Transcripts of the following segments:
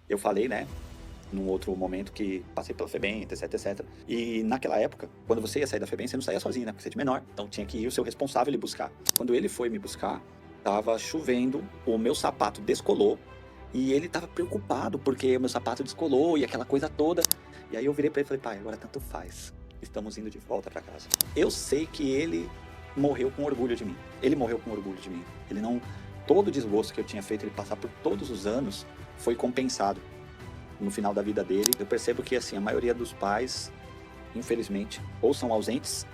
Eu falei, né, num outro momento que passei pela FEBEM, etc, etc. E naquela época, quando você ia sair da FEBEM, você não saía sozinho, né? Porque você é de menor. Então tinha que ir o seu responsável lhe buscar. Quando ele foi me buscar, tava chovendo, o meu sapato descolou e ele tava preocupado porque o meu sapato descolou e aquela coisa toda. E aí eu virei pra ele e falei, pai, agora tanto faz. Estamos indo de volta pra casa. Eu sei que ele morreu com orgulho de mim. Ele morreu com orgulho de mim. Ele não... Todo o desgosto que eu tinha feito ele passar por todos os anos foi compensado no final da vida dele. Eu percebo que, assim, a maioria dos pais, infelizmente, ou são ausentes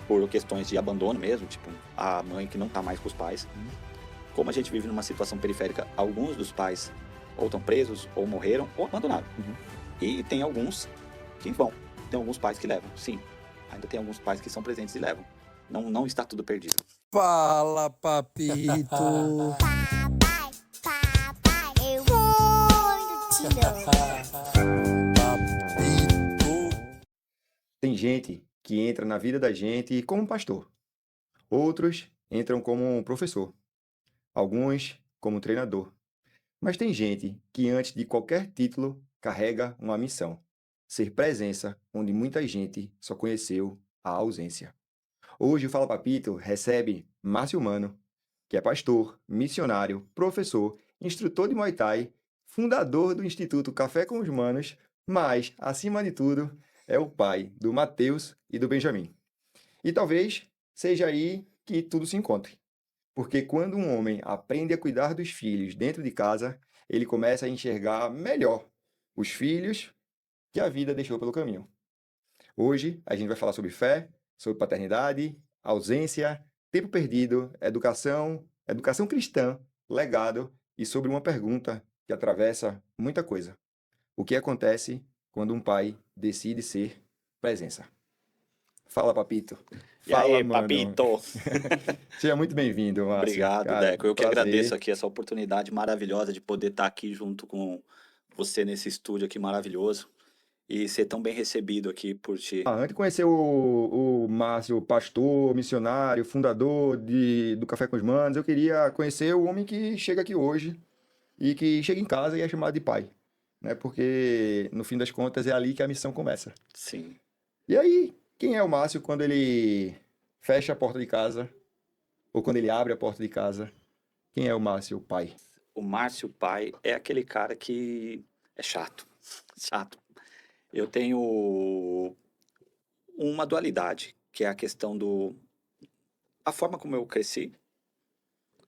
por questões de abandono mesmo, tipo, a mãe que não tá mais com os pais. Como a gente vive numa situação periférica, alguns dos pais ou estão presos, ou morreram, ou abandonaram. E tem alguns que vão. Tem alguns pais que levam, sim. Ainda tem alguns pais que são presentes e levam. Não está tudo perdido. Fala, papito! Papai, eu vou te Papito! Tem gente que entra na vida da gente como pastor. Outros entram como um professor. Alguns como treinador. Mas tem gente que, antes de qualquer título, carrega uma missão: ser presença onde muita gente só conheceu a ausência. Hoje o Fala Papito recebe Márcio Mano, que é pastor, missionário, professor, instrutor de Muay Thai, fundador do Instituto Café com os Manos, mas, acima de tudo, é o pai do Mateus e do Benjamin. E talvez seja aí que tudo se encontre. Porque quando um homem aprende a cuidar dos filhos dentro de casa, ele começa a enxergar melhor os filhos que a vida deixou pelo caminho. Hoje a gente vai falar sobre fé, sobre paternidade, ausência, tempo perdido, educação, educação cristã, legado e sobre uma pergunta que atravessa muita coisa. O que acontece quando um pai decide ser presença? Fala, papito. E Fala, aí, mano. papito? Seja muito bem-vindo, Márcio. Obrigado, Cara, Deco. Eu que agradeço prazer. aqui essa oportunidade maravilhosa de poder estar aqui junto com você nesse estúdio aqui maravilhoso e ser tão bem recebido aqui por ti. Antes de conhecer o Márcio, pastor, missionário, fundador do Café com os Manos, eu queria conhecer o homem que chega aqui hoje e que chega em casa e é chamado de pai, né? Porque no fim das contas é ali que a missão começa. Sim. E aí, quem é o Márcio quando ele fecha a porta de casa ou quando ele abre a porta de casa? Quem é o Márcio, o pai? O Márcio Pai é aquele cara que é chato. Chato. Eu tenho uma dualidade, que é a questão do a forma como eu cresci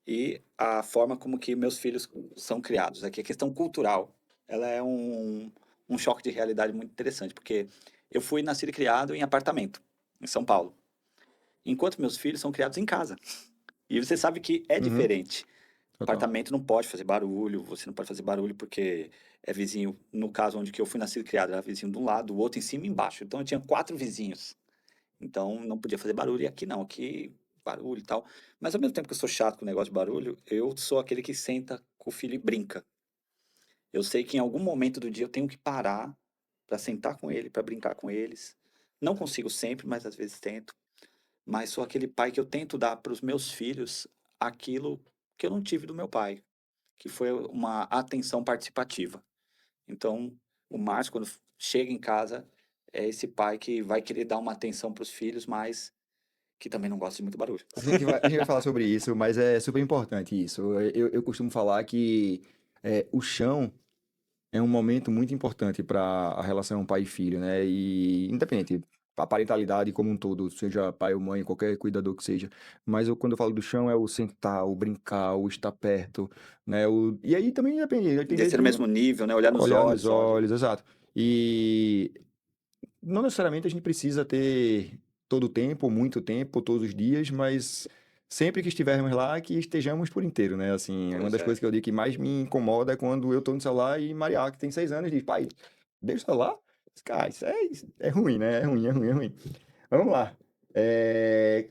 e a forma como que meus filhos são criados. Aqui a questão cultural, ela é um choque de realidade muito interessante, porque eu fui nascido e criado em apartamento, em São Paulo, enquanto meus filhos são criados em casa. E você sabe que é Uhum, diferente. total. Apartamento não pode fazer barulho, você não pode fazer barulho porque é vizinho, no caso onde que eu fui nascido e criado, era vizinho de um lado, o outro em cima e embaixo. Então eu tinha 4 vizinhos. Então não podia fazer barulho, e aqui não, aqui barulho e tal. Mas ao mesmo tempo que eu sou chato com o negócio de barulho, eu sou aquele que senta com o filho e brinca. Eu sei que em algum momento do dia eu tenho que parar para sentar com ele, para brincar com eles. Não consigo sempre, mas às vezes tento. Mas sou aquele pai que eu tento dar para os meus filhos aquilo que eu não tive do meu pai, que foi uma atenção participativa. Então, o Márcio, quando chega em casa, é esse pai que vai querer dar uma atenção para os filhos, mas que também não gosta de muito barulho. A gente vai falar sobre isso, mas é super importante isso. Eu costumo falar que o chão é um momento muito importante para a relação pai e filho, né? E independente, a parentalidade como um todo, seja pai ou mãe, qualquer cuidador que seja. Mas quando eu falo do chão, é o sentar, o brincar, o estar perto, né? E aí também depende, tem Descer no desde mesmo nível, né? Olhar nos olhar nos olhos, olha. olhos, exato. E não necessariamente a gente precisa ter todo o tempo, muito tempo, todos os dias, mas sempre que estivermos lá, que estejamos por inteiro, né? Assim, uma Pois das é. coisas que eu digo que mais me incomoda é quando eu tô no celular e Maria, que tem 6 anos, diz, pai, deixa o celular? Cara, isso é ruim, né? É ruim, é ruim, é ruim. Vamos lá.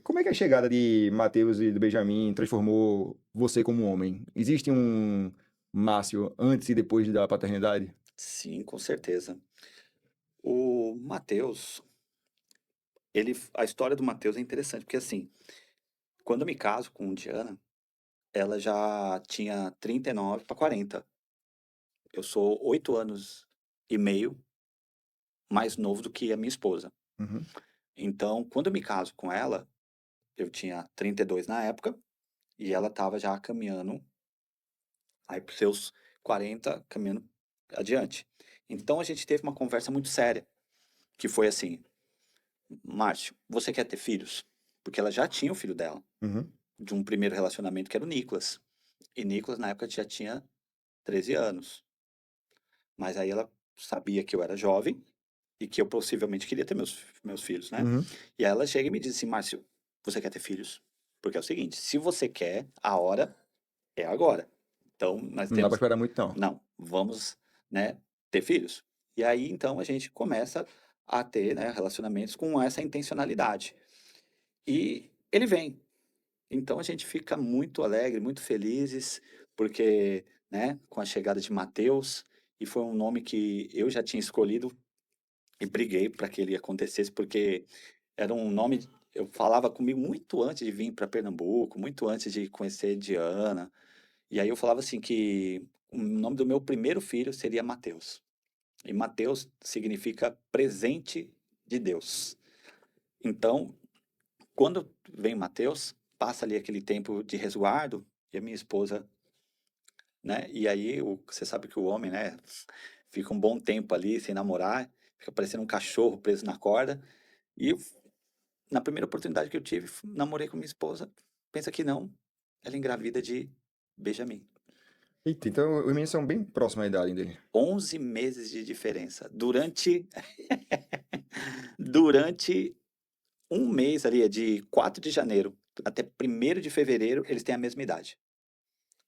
Como é que a chegada de Mateus e do Benjamin transformou você como homem? Existe um Márcio antes e depois da paternidade? Sim, com certeza. O Matheus, a história do Matheus é interessante, porque assim, quando eu me caso com Diana, ela já tinha 39 para 40. eu sou 8 anos e meio mais novo do que a minha esposa. Uhum. Então, quando eu me caso com ela, eu tinha 32 na época, e ela estava já caminhando aí para os seus 40, caminhando adiante. Então a gente teve uma conversa muito séria, que foi assim: Márcio, você quer ter filhos? Porque ela já tinha o filho dela, Uhum. de um primeiro relacionamento que era o Nicolas. E Nicolas, na época, já tinha 13 anos. Mas aí ela sabia que eu era jovem e que eu possivelmente queria ter meus filhos, né? Uhum. E aí ela chega e me diz assim: Márcio, você quer ter filhos? Porque é o seguinte, se você quer, a hora é agora. Então, nós Não dá pra temos. esperar muito, não. Não, vamos, né, ter filhos. E aí, então, a gente começa a ter, né, relacionamentos com essa intencionalidade. E ele vem. Então, a gente fica muito alegre, muito felizes, porque, né, com a chegada de Mateus, e foi um nome que eu já tinha escolhido e briguei para que ele acontecesse, porque era um nome. Eu falava comigo muito antes de vir para Pernambuco, muito antes de conhecer Diana. E aí eu falava assim que o nome do meu primeiro filho seria Mateus. E Mateus significa presente de Deus. Então, quando vem Mateus, passa ali aquele tempo de resguardo e a minha esposa, né? E aí você sabe que o homem, né, fica um bom tempo ali sem namorar, fica parecendo um cachorro preso na corda. E na primeira oportunidade que eu tive, namorei com minha esposa. Pensa que não, ela engravida de Benjamin. Eita, então os meninos são bem próximos à idade dele. 11 meses de diferença. Durante um mês ali, é de 4 de janeiro até 1º de fevereiro, eles têm a mesma idade.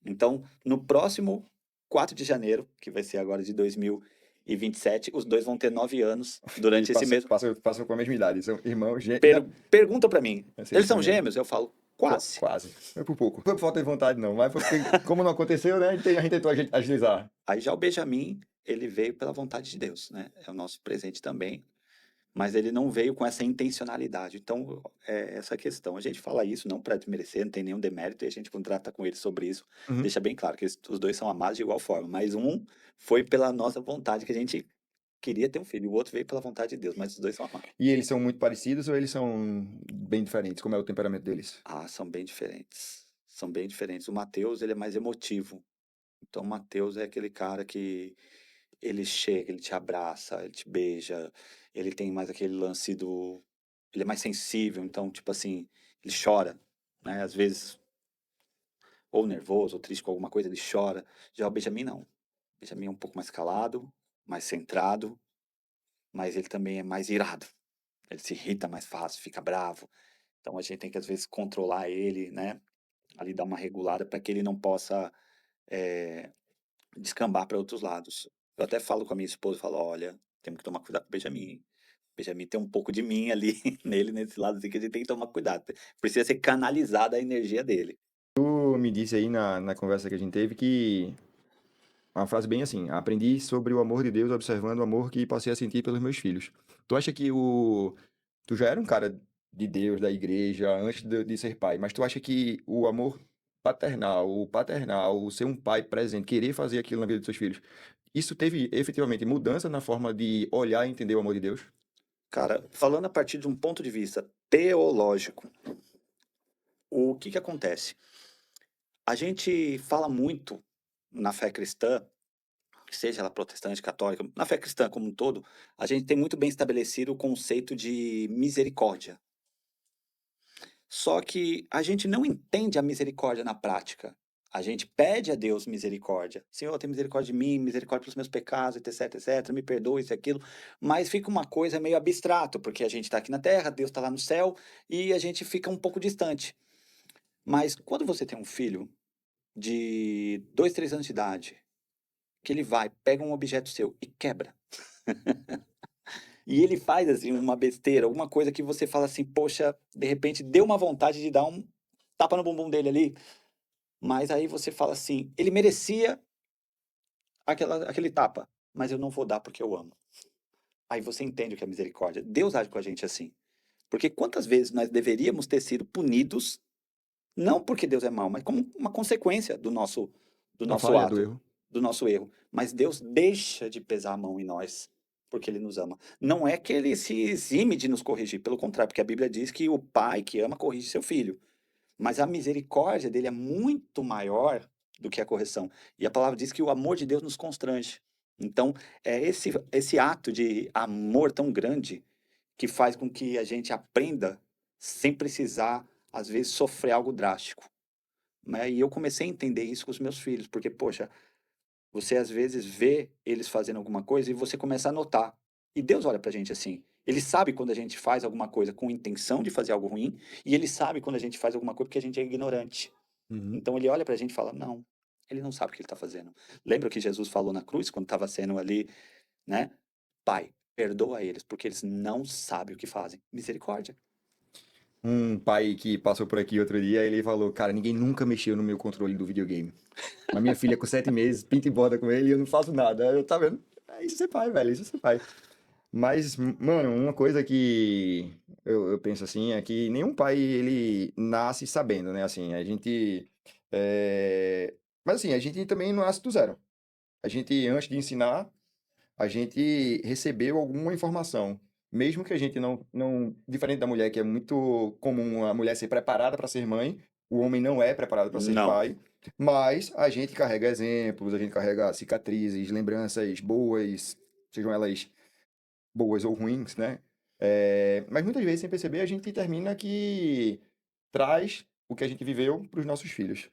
Então, no próximo 4 de janeiro, que vai ser agora de 2027, os dois vão ter 9 anos E durante esse mesmo. passam com a mesma idade. São irmãos gêmeos. Pergunta pra mim, Eles eles são são gêmeos? Eu falo, quase. Quase. Foi por pouco. Foi por falta de vontade, não. Mas foi porque, como não aconteceu, né? A gente tentou agilizar. Aí já o Benjamin, ele veio pela vontade de Deus, né? É o nosso presente também. Mas ele não veio com essa intencionalidade. Então, é essa questão. A gente fala isso não para desmerecer, não tem nenhum demérito, e a gente, quando trata com ele sobre isso, Uhum. deixa bem claro que os dois são amados de igual forma. Mas um foi pela nossa vontade, que a gente queria ter um filho, o outro veio pela vontade de Deus, mas os dois são amados. E eles são muito parecidos ou eles são bem diferentes? Como é o temperamento deles? Ah, são bem diferentes. São bem diferentes. O Mateus, ele é mais emotivo. Então, o Mateus é aquele cara que ele chega, ele te abraça, ele te beija, ele tem mais aquele lance do. Ele é mais sensível, então, tipo assim, ele chora, né? Às vezes, ou nervoso, ou triste com alguma coisa, ele chora. Já o Benjamin, não. O Benjamin é um pouco mais calado, mais centrado, mas ele também é mais irado. Ele se irrita mais fácil, fica bravo. Então, a gente tem que, às vezes, controlar ele, né? Ali dar uma regulada para que ele não possa descambar para outros lados. Eu até falo com a minha esposa, falo, olha, temos que tomar cuidado com o Benjamin. Benjamin tem um pouco de mim ali nele, nesse lado assim, que a gente tem que tomar cuidado. Precisa ser canalizada a energia dele. Tu me disse aí na conversa que a gente teve que uma frase bem assim: aprendi sobre o amor de Deus observando o amor que passei a sentir pelos meus filhos. Tu acha que tu já era um cara de Deus, da igreja, antes de ser pai, mas tu acha que o amor paternal, o paternal, o ser um pai presente, querer fazer aquilo na vida dos seus filhos, isso teve efetivamente mudança na forma de olhar e entender o amor de Deus? Cara, falando a partir de um ponto de vista teológico, o que que acontece? A gente fala muito na fé cristã, seja ela protestante, católica, na fé cristã como um todo, a gente tem muito bem estabelecido o conceito de misericórdia. Só que a gente não entende a misericórdia na prática. A gente pede a Deus misericórdia. Senhor, tem misericórdia de mim, misericórdia pelos meus pecados, etc, etc, me perdoe isso e aquilo. Mas fica uma coisa meio abstrato, porque a gente está aqui na terra, Deus está lá no céu, e a gente fica um pouco distante. Mas quando você tem um filho de 2, 3 anos de idade, que ele vai, pega um objeto seu e quebra. E ele faz assim uma besteira, alguma coisa que você fala assim, poxa, de repente deu uma vontade de dar um tapa no bumbum dele ali, mas aí você fala assim, ele merecia aquele tapa, mas eu não vou dar porque eu amo. Aí você entende o que é misericórdia. Deus age com a gente assim. Porque quantas vezes nós deveríamos ter sido punidos, não porque Deus é mau, mas como uma consequência do Da nosso falha do ato. erro. do nosso erro, mas Deus deixa de pesar a mão em nós, porque Ele nos ama. Não é que Ele se exime de nos corrigir, pelo contrário, porque a Bíblia diz que o pai que ama corrige seu filho. Mas a misericórdia dele é muito maior do que a correção. E a palavra diz que o amor de Deus nos constrange. Então, é esse ato de amor tão grande que faz com que a gente aprenda sem precisar, às vezes, sofrer algo drástico, né? E eu comecei a entender isso com os meus filhos, porque, poxa, você às vezes vê eles fazendo alguma coisa e você começa a notar. E Deus olha pra gente assim. Ele sabe quando a gente faz alguma coisa com intenção de fazer algo ruim, e ele sabe quando a gente faz alguma coisa porque a gente é ignorante. Uhum. Então ele olha pra gente e fala: não, ele não sabe o que ele tá fazendo. Lembra o que Jesus falou na cruz, quando estava sendo ali, né? Pai, perdoa eles, porque eles não sabem o que fazem. Misericórdia. Um pai que passou por aqui outro dia, ele falou, cara, ninguém nunca mexeu no meu controle do videogame. Mas minha filha com 7 meses, pinta e borda com ele e eu não faço nada. Eu, tá vendo? É isso é ser pai, velho, isso é ser pai. Mas, mano, uma coisa que eu penso assim é que nenhum pai, ele nasce sabendo, né? Assim, a gente... Mas assim, a gente também não nasce do zero. A gente, antes de ensinar, a gente recebeu alguma informação. Mesmo que a gente não... Diferente da mulher, que é muito comum a mulher ser preparada para ser mãe, o homem não é preparado para ser Não. pai. Mas a gente carrega exemplos, a gente carrega cicatrizes, lembranças boas, sejam elas boas ou ruins, né? Mas muitas vezes, sem perceber, a gente termina que traz o que a gente viveu para os nossos filhos.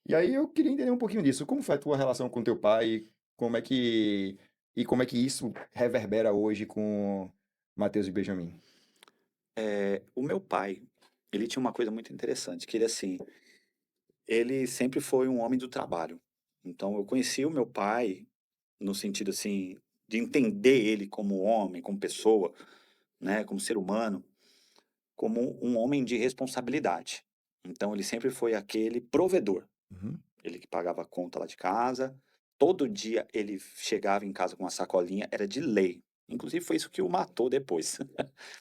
E aí eu queria entender um pouquinho disso. Como foi a tua relação com teu pai? Como é que como é que isso reverbera hoje com Mateus e Benjamin? O meu pai, ele tinha uma coisa muito interessante, que ele assim, ele sempre foi um homem do trabalho. Então eu conheci o meu pai no sentido assim de entender ele como homem, como pessoa, né, como ser humano, como um homem de responsabilidade. Então ele sempre foi aquele provedor, Uhum. ele que pagava a conta lá de casa. Todo dia ele chegava em casa com uma sacolinha, era de lei. Inclusive foi isso que o matou depois.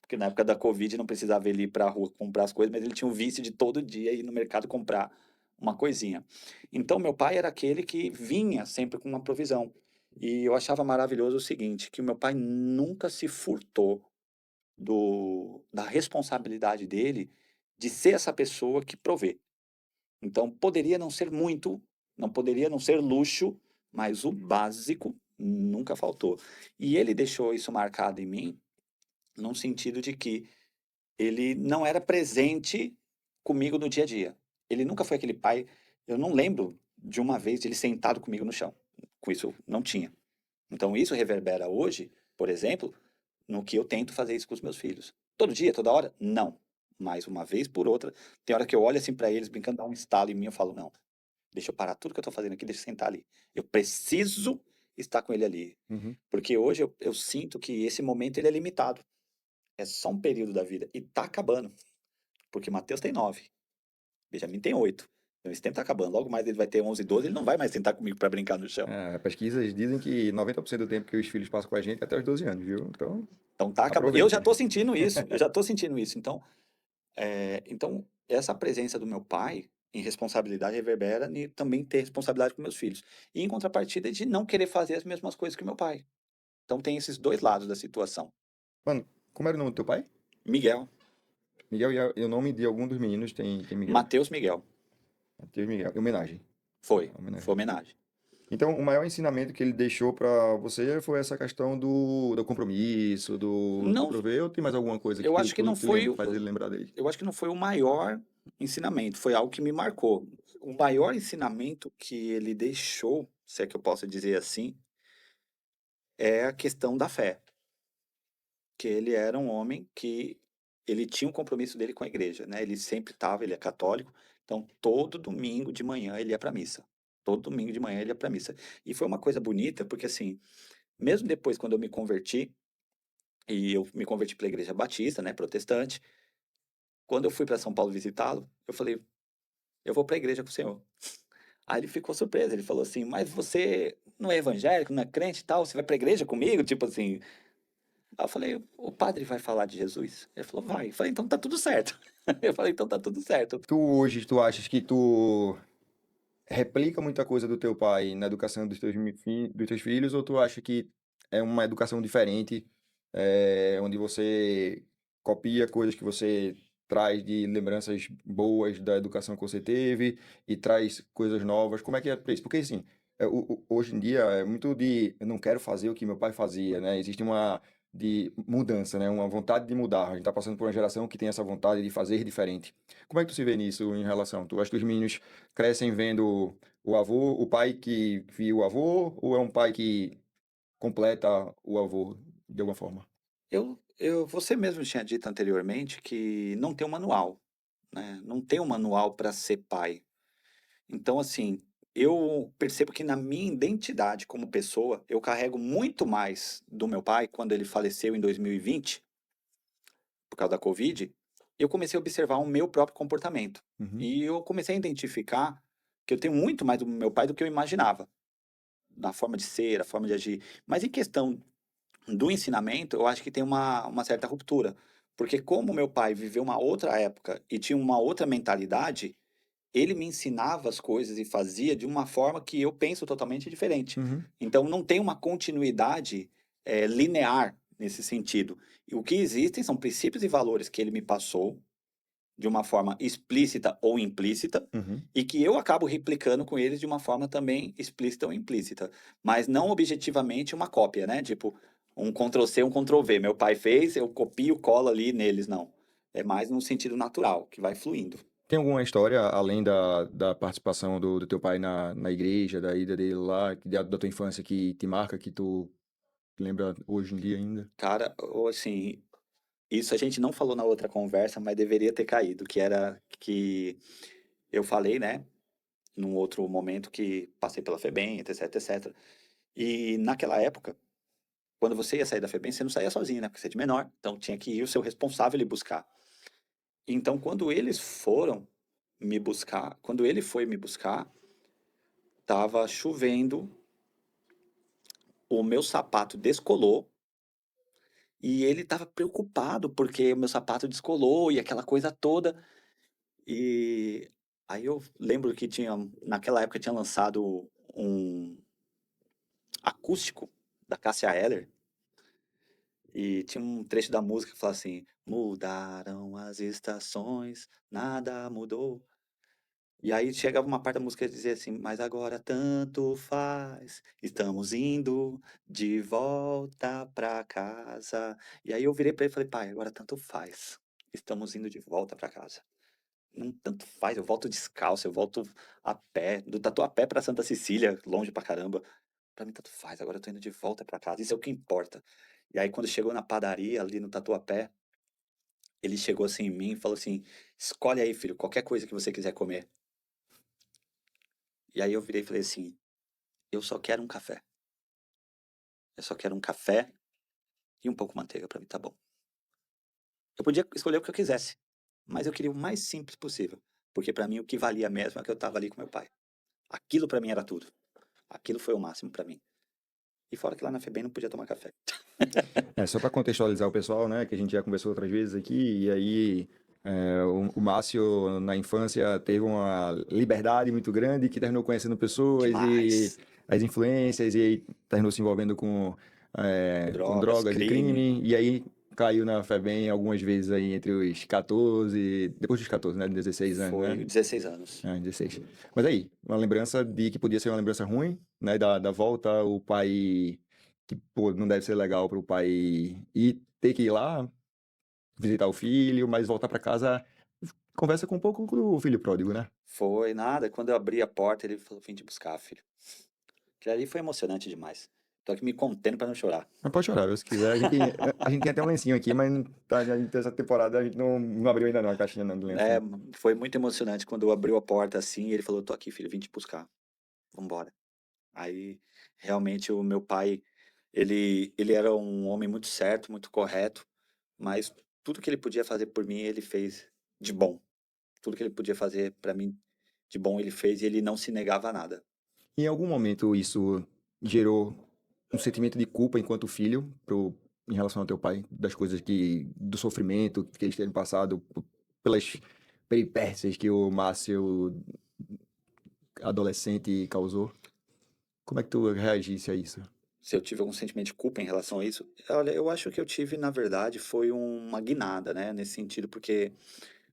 Porque na época da Covid não precisava ele ir para a rua comprar as coisas, mas ele tinha o vício de todo dia ir no mercado comprar uma coisinha. Então meu pai era aquele que vinha sempre com uma provisão. E eu achava maravilhoso o seguinte, que o meu pai nunca se furtou da responsabilidade dele de ser essa pessoa que provê. Então poderia não ser muito, não poderia não ser luxo, mas o básico nunca faltou. E ele deixou isso marcado em mim, num sentido de que ele não era presente comigo no dia a dia. Ele nunca foi aquele pai. Eu não lembro de uma vez de ele sentado comigo no chão. Com isso, não tinha. Então, isso reverbera hoje, por exemplo, no que eu tento fazer isso com os meus filhos. Todo dia, toda hora? Não. Mas uma vez por outra, tem hora que eu olho assim para eles, brincando, dá um estalo em mim, eu falo: não, deixa eu parar tudo que eu tô fazendo aqui, deixa eu sentar ali. Eu preciso estar com ele ali. Uhum. Porque hoje eu sinto que esse momento ele é limitado. É só um período da vida. E tá acabando. Porque Mateus tem 9, Benjamin tem 8. Então esse tempo tá acabando. Logo mais ele vai ter 11, 12, ele não vai mais sentar comigo para brincar no chão. Pesquisas dizem que 90% do tempo que os filhos passam com a gente é até os 12 anos, viu? Então, Então tá acabando. Eu já aproveita. tô sentindo isso. Eu já tô sentindo isso. Então essa presença do meu pai em responsabilidade reverbera e também ter responsabilidade com meus filhos. E em contrapartida de não querer fazer as mesmas coisas que o meu pai. Então tem esses dois lados da situação. Mano, como era o nome do teu pai? Miguel, Miguel e o nome de algum dos meninos tem Miguel. Mateus Miguel. Mateus Miguel. Em homenagem. Foi Homenagem. homenagem. Então, o maior ensinamento que ele deixou pra você foi essa questão do compromisso, do Não, prover, ou tem mais alguma coisa que eu acho que não foi faz ele lembrar dele? eu acho que não foi o maior ensinamento, foi algo que me marcou. O maior ensinamento que ele deixou, se é que eu posso dizer assim, é a questão da fé. Que ele era um homem que ele tinha um compromisso dele com a igreja, né? Ele sempre estava, ele é católico, então todo domingo de manhã ele ia para missa. Todo domingo de manhã ele ia para missa. E foi uma coisa bonita, porque assim, mesmo depois quando eu me converti, e eu me converti para a igreja batista, né, protestante, quando eu fui para São Paulo visitá-lo, eu falei: eu vou para a igreja com o senhor. Aí ele ficou surpreso, ele falou assim: mas você não é evangélico, não é crente e tal, você vai para a igreja comigo? Tipo assim. Aí eu falei: o padre vai falar de Jesus? Ele falou: vai. Eu falei: então tá tudo certo. Eu falei: então tá tudo certo. Tu hoje, tu achas que tu replica muita coisa do teu pai na educação dos teus filhos, ou tu acha que é uma educação diferente, onde você copia coisas que você traz de lembranças boas da educação que você teve e traz coisas novas? Como é que é pra isso? Porque assim, hoje em dia é muito de eu não quero fazer o que meu pai fazia, né? Existe uma de mudança, né? Uma vontade de mudar. A gente tá passando por uma geração que tem essa vontade de fazer diferente. Como é que tu se vê nisso em relação? Tu acha que os meninos crescem vendo o avô, o pai que viu o avô, ou é um pai que completa o avô de alguma forma? Você mesmo tinha dito anteriormente que não tem um manual, né? Não tem um manual para ser pai. Então, assim, eu percebo que na minha identidade como pessoa, eu carrego muito mais do meu pai quando ele faleceu em 2020, por causa da Covid. Eu comecei a observar o meu próprio comportamento. Uhum, E eu comecei a identificar que eu tenho muito mais do meu pai do que eu imaginava, na forma de ser, a forma de agir. Mas em questão do ensinamento, eu acho que tem uma certa ruptura. Porque como meu pai viveu uma outra época e tinha uma outra mentalidade, ele me ensinava as coisas e fazia de uma forma que eu penso totalmente diferente. uhum. Então não tem uma continuidade, linear nesse sentido. E o que existem são princípios e valores que ele me passou de uma forma explícita ou implícita, Uhum. e que eu acabo replicando com eles de uma forma também explícita ou implícita, mas não objetivamente uma cópia, né? Tipo, um Ctrl C, um Ctrl V. Meu pai fez, eu copio, colo ali neles, não. É mais no sentido natural, que vai fluindo. Tem alguma história, além da participação do teu pai na igreja, da ida dele lá, da tua infância, que te marca, que tu lembra hoje em dia ainda? Cara, ou assim, isso a gente não falou na outra conversa, mas deveria ter caído, que era que eu falei, né, num outro momento que passei pela FEBEM, etc, etc. E naquela época, quando você ia sair da FEBEM, você não saía sozinho, né? Porque você é de menor. Então tinha que ir o seu responsável lhe buscar. Então, quando eles foram me buscar, quando ele foi me buscar, tava chovendo, o meu sapato descolou e ele tava preocupado porque o meu sapato descolou e aquela coisa toda. E aí eu lembro que naquela época tinha lançado um acústico da Cássia Eller. E tinha um trecho da música que fala assim: mudaram as estações, nada mudou. E aí chegava uma parte da música que dizia assim: mas agora tanto faz, estamos indo de volta pra casa. E aí eu virei pra ele e falei: pai, agora tanto faz, estamos indo de volta pra casa. Não tanto faz, eu volto descalço, eu volto a pé, do Tatuapé pra Santa Cecília, longe pra caramba. Pra mim tanto faz, agora eu tô indo de volta pra casa, isso é o que importa. E aí quando chegou na padaria ali no Tatuapé, ele chegou assim em mim e falou assim: escolhe aí, filho, qualquer coisa que você quiser comer. E aí eu virei e falei assim: eu só quero um café. Eu só quero um café e um pouco de manteiga, pra mim tá bom. Eu podia escolher o que eu quisesse, mas eu queria o mais simples possível, porque pra mim o que valia mesmo é que eu tava ali com meu pai. Aquilo pra mim era tudo. Aquilo foi o máximo pra mim. E fora que lá na FEBEM não podia tomar café. Só para contextualizar o pessoal, né, que a gente já conversou outras vezes aqui, e aí o Márcio, na infância, teve uma liberdade muito grande, que terminou conhecendo pessoas e Demais. as influências, e aí terminou se envolvendo com Drogas, drogas e crime. crime, e aí caiu na FEBEM algumas vezes aí entre os 14, depois dos 14, né, 16 anos, Foi né? 16 anos. 16. Mas aí, uma lembrança de que podia ser uma lembrança ruim, né? Da volta, o pai, que pô, não deve ser legal para o pai ir ter que ir lá visitar o filho, mas voltar para casa, conversa com um pouco com o filho pródigo, né? Foi nada. Quando eu abri a porta, ele falou: vim te buscar, filho. Aquilo ali foi emocionante demais. Tô aqui me contendo pra não chorar. Mas pode chorar, viu, se quiser. A gente tem até um lencinho aqui, mas essa temporada a gente não abriu ainda não a caixinha não, do É, lencinho. foi muito emocionante quando abriu a porta assim, e ele falou: tô aqui, filho, vim te buscar. Vambora. Aí, realmente, o meu pai, ele era um homem muito certo, muito correto, mas tudo que ele podia fazer por mim, ele fez de bom. Tudo que ele podia fazer pra mim de bom, ele fez e ele não se negava a nada. Em algum momento isso gerou um sentimento de culpa enquanto filho em relação ao teu pai, das coisas do sofrimento que eles terem passado pelas peripécias que o Márcio adolescente causou? Como é que tu reagisse a isso? Se eu tive algum sentimento de culpa em relação a isso, olha, eu acho que eu tive, na verdade, foi uma guinada, né, nesse sentido, porque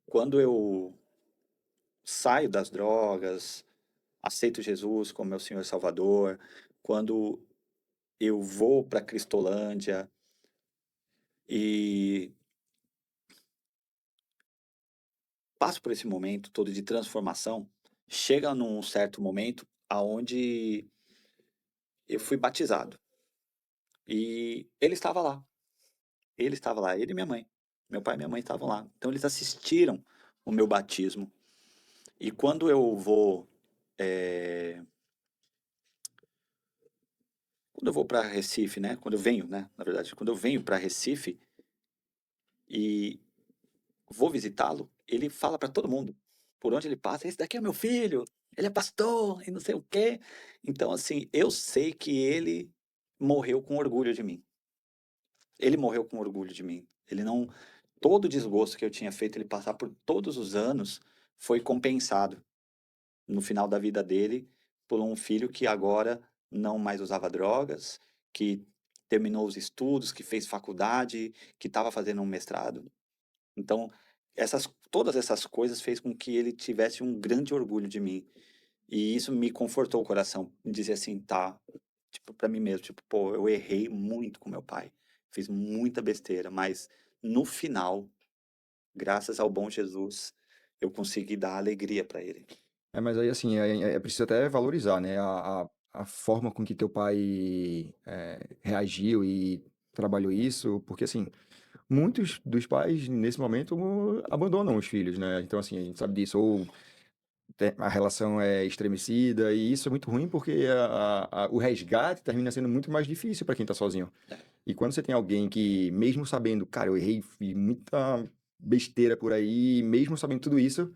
quando eu saio das drogas, aceito Jesus como meu Senhor e Salvador, quando eu vou para Cristolândia e passo por esse momento todo de transformação, chega num certo momento aonde eu fui batizado e ele estava lá, ele e minha mãe. Meu pai e minha mãe estavam lá. Então eles assistiram o meu batismo. E quando eu vou, quando eu vou para Recife, né? Quando eu venho, né? Na verdade, quando eu venho para Recife e vou visitá-lo, ele fala para todo mundo, por onde ele passa, esse daqui é meu filho, ele é pastor e não sei o quê. Então, assim, eu sei que ele morreu com orgulho de mim. Ele morreu com orgulho de mim. Ele não, todo o desgosto que eu tinha feito ele passar por todos os anos foi compensado no final da vida dele por um filho que agora não mais usava drogas, que terminou os estudos, que fez faculdade, que estava fazendo um mestrado. Então, todas essas coisas fez com que ele tivesse um grande orgulho de mim. E isso me confortou o coração, me dizer assim, tá, tipo, pra mim mesmo, tipo, pô, eu errei muito com meu pai, fiz muita besteira, mas no final, graças ao bom Jesus, eu consegui dar alegria pra ele. Mas aí, assim, é preciso até valorizar, né? A forma com que teu pai reagiu e trabalhou isso, porque, assim, muitos dos pais, nesse momento, abandonam os filhos, né? Então, assim, a gente sabe disso, ou a relação é estremecida, e isso é muito ruim porque o resgate termina sendo muito mais difícil para quem tá sozinho. E quando você tem alguém que, mesmo sabendo, cara, eu errei, fiz muita besteira por aí, mesmo sabendo tudo isso,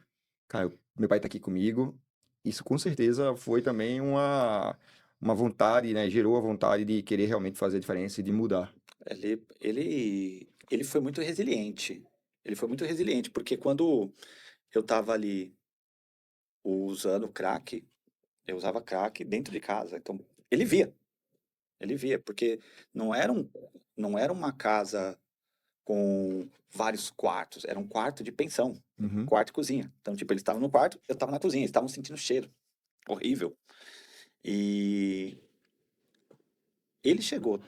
cara, meu pai tá aqui comigo, isso com certeza foi também uma vontade, né? Gerou a vontade de querer realmente fazer a diferença e de mudar. Ele foi muito resiliente. Ele foi muito resiliente, porque quando eu tava ali usando crack, eu usava crack dentro de casa. Então, ele via, ele via, porque não era um, não era uma casa com vários quartos, era um quarto de pensão, Uhum. quarto e cozinha. Então, tipo, eles estavam no quarto, eu estava na cozinha, eles estavam sentindo cheiro horrível. E ele chegou a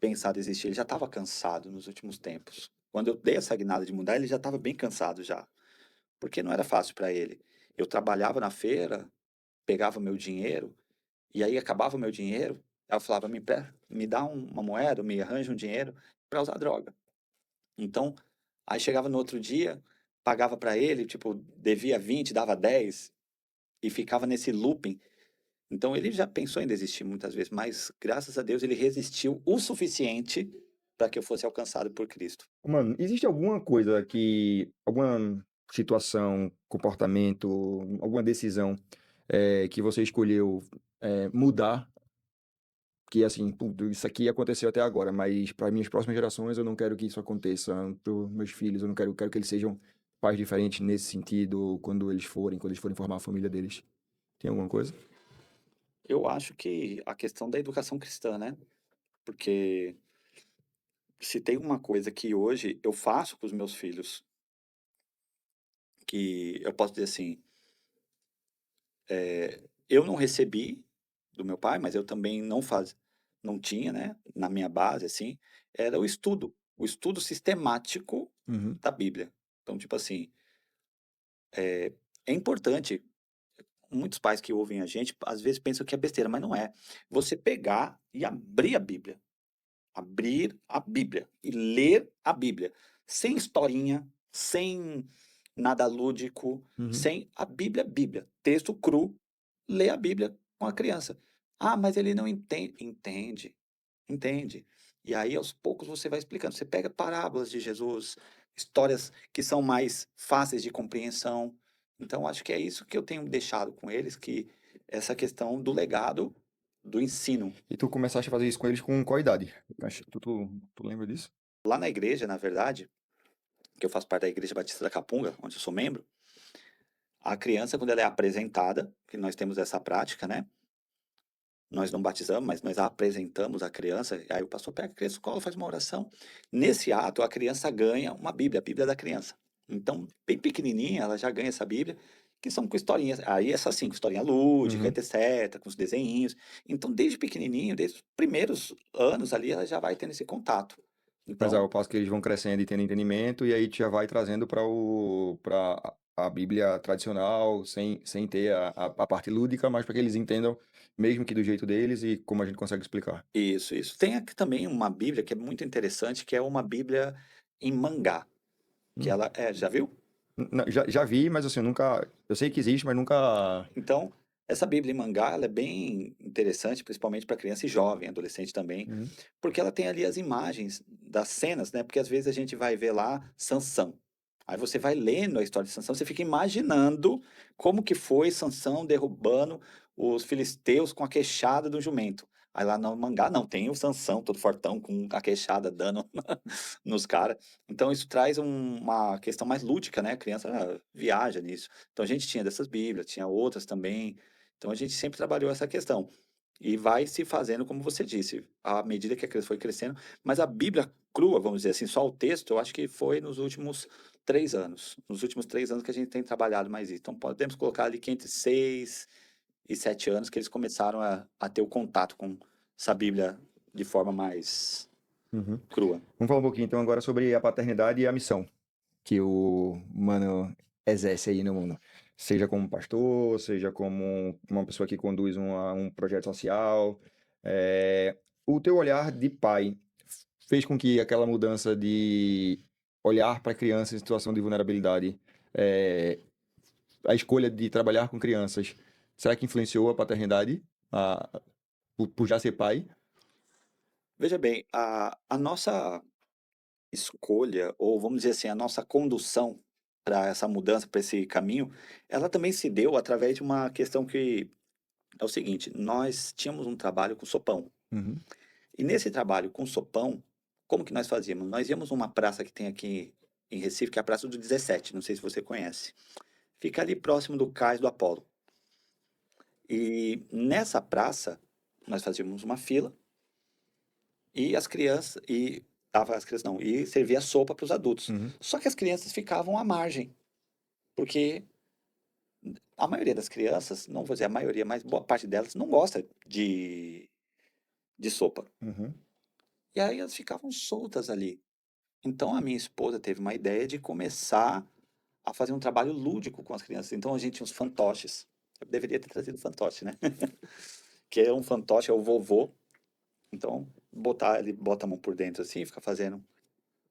pensar em desistir, ele já estava cansado nos últimos tempos. Quando eu dei essa guinada de mudar, ele já estava bem cansado já, porque não era fácil para ele. Eu trabalhava na feira, pegava meu dinheiro, e aí acabava o meu dinheiro, ela falava, me dá uma moeda, me arranja um dinheiro para usar droga. Então, aí chegava no outro dia, pagava para ele, tipo, devia 20, dava 10 e ficava nesse looping. Então ele já pensou em desistir muitas vezes, mas graças a Deus ele resistiu o suficiente para que eu fosse alcançado por Cristo. Mano, existe alguma coisa alguma situação, comportamento, alguma decisão que você escolheu mudar, que assim, "Puto, isso aqui aconteceu até agora, mas para minhas próximas gerações eu não quero que isso aconteça para meus filhos, eu não quero que eles sejam pais diferentes nesse sentido quando eles forem formar a família deles. Tem alguma coisa? Eu acho que a questão da educação cristã, né? Porque se tem uma coisa que hoje eu faço com os meus filhos, que eu posso dizer assim, eu não recebi do meu pai, mas eu também não tinha, né, na minha base, assim, era o estudo sistemático Uhum. da Bíblia. Então, tipo assim, é importante, muitos pais que ouvem a gente, às vezes pensam que é besteira, mas não é. Você pegar e abrir a Bíblia e ler a Bíblia, sem historinha, sem nada lúdico, Uhum. sem a Bíblia, Bíblia, texto cru, lê a Bíblia com a criança. Ah, mas ele não entende. Entende, entende. E aí, aos poucos, você vai explicando. Você pega parábolas de Jesus, histórias que são mais fáceis de compreensão. Então, acho que é isso que eu tenho deixado com eles, que essa questão do legado, do ensino. E tu começaste a fazer isso com eles com qual idade? Tu lembra disso? Lá na igreja, na verdade, que eu faço parte da Igreja Batista da Capunga, onde eu sou membro, A criança, quando ela é apresentada, que nós temos essa prática, né? Nós não batizamos, mas nós apresentamos a criança, aí o pastor pega a criança no colo, faz uma oração. Nesse ato, a criança ganha uma Bíblia, a Bíblia da criança. Então, bem pequenininha, ela já ganha essa Bíblia, que são com historinhas. Aí, essa sim, com historinha lúdica, Uhum. etc., com os desenhinhos. Então, desde pequenininho, desde os primeiros anos ali, ela já vai tendo esse contato. Mas Então, ao passo que eles vão crescendo e tendo entendimento, e aí tu já vai trazendo para a Bíblia tradicional, sem ter a parte lúdica, mas para que eles entendam, mesmo que do jeito deles e como a gente consegue explicar. isso, isso. Tem aqui também uma Bíblia que é muito interessante, que é uma Bíblia em mangá, que Hum. ela é, já viu? Já vi, mas assim, eu nunca. Eu sei que existe, mas nunca. Então, essa Bíblia em mangá, ela é bem interessante, principalmente para criança e jovem, adolescente também, Uhum. porque ela tem ali as imagens das cenas, né? Porque às vezes a gente vai ver lá Sansão. Aí você vai lendo a história de Sansão, você fica imaginando como que foi Sansão derrubando os filisteus com a queixada do jumento. Aí lá no mangá não, tem o Sansão todo fortão com a queixada dando nos caras. Então isso traz uma questão mais lúdica, né? A criança viaja nisso. Então a gente tinha dessas bíblias, tinha outras também. Então a gente sempre trabalhou essa questão. E vai se fazendo, como você disse, à medida que a criança foi crescendo. Mas a Bíblia crua, vamos dizer assim, só o texto, eu acho que foi nos últimos 3 anos. Nos últimos 3 anos que a gente tem trabalhado mais isso. Então podemos colocar ali que entre 6 e 7 anos que eles começaram a ter o contato com essa Bíblia de forma mais Uhum. crua. Vamos falar um pouquinho então agora sobre a paternidade e a missão que o mano exerce aí no mundo. Seja como pastor, seja como uma pessoa que conduz um projeto social. O teu olhar de pai fez com que aquela mudança de olhar para crianças em situação de vulnerabilidade, eh, a escolha de trabalhar com crianças, será que influenciou a paternidade, por já ser pai? Veja bem, a nossa escolha, ou vamos dizer assim, a nossa condução para essa mudança, para esse caminho, ela também se deu através de uma questão que é o seguinte: nós tínhamos um trabalho com sopão. Uhum, E nesse trabalho com sopão, como que nós fazíamos? Nós íamos numa praça que tem aqui em Recife, que é a Praça do 17, não sei se você conhece. Fica ali próximo do Cais do Apolo. E nessa praça, nós fazíamos uma fila e as crianças, e dava as crianças não, e servia sopa para os adultos. uhum, Só que as crianças ficavam à margem, porque a maioria das crianças, não vou dizer a maioria, mas boa parte delas não gosta de sopa. uhum. E aí elas ficavam soltas ali. Então a minha esposa teve uma ideia de começar a fazer um trabalho lúdico com as crianças. Então a gente tinha uns fantoches. Eu deveria ter trazido fantoche, né? Que é um fantoche, é o vovô. Então, ele bota a mão por dentro assim, fica fazendo,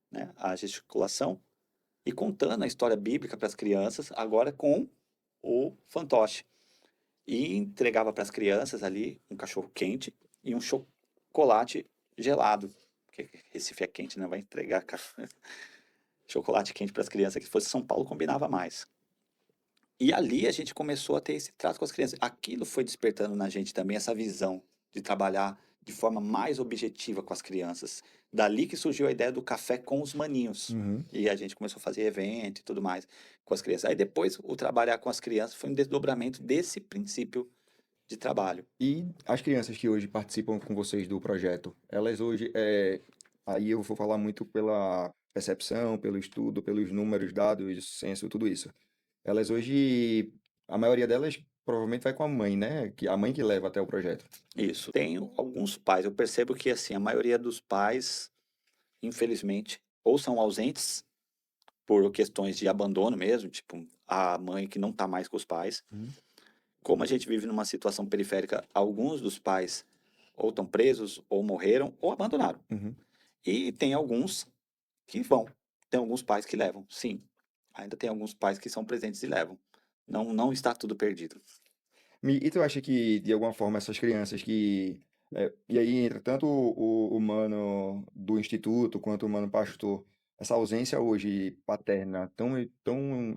né, a gesticulação e contando a história bíblica para as crianças, agora com o fantoche. E entregava para as crianças ali um cachorro quente e um chocolate gelado. Porque Recife é quente, né? Vai entregar chocolate quente para as crianças, que fosse São Paulo combinava mais. E ali a gente começou a ter esse trato com as crianças. Aquilo foi despertando na gente também essa visão de trabalhar de forma mais objetiva com as crianças. Dali que surgiu a ideia do café com os maninhos. Uhum. E a gente começou a fazer evento e tudo mais com as crianças. Aí depois o trabalhar com as crianças foi um desdobramento desse princípio de trabalho. E as crianças que hoje participam com vocês do projeto, elas hoje, aí eu vou falar muito pela percepção, pelo estudo, pelos números, dados, censo, tudo isso. Elas hoje, a maioria delas provavelmente vai com a mãe, né? Que a mãe que leva até o projeto. Isso. Tenho alguns pais, eu percebo que assim, a maioria dos pais, infelizmente, ou são ausentes por questões de abandono mesmo, tipo, a mãe que não está mais com os pais. Uhum. Como a gente vive numa situação periférica, alguns dos pais ou estão presos, ou morreram, ou abandonaram. Uhum. E tem alguns que vão. Tem alguns pais que levam, sim. Ainda tem alguns pais que são presentes e levam. Não, não está tudo perdido. E tu acha que, de alguma forma, essas crianças que. E aí entra tanto o mano do instituto quanto o mano pastor, essa ausência hoje paterna tão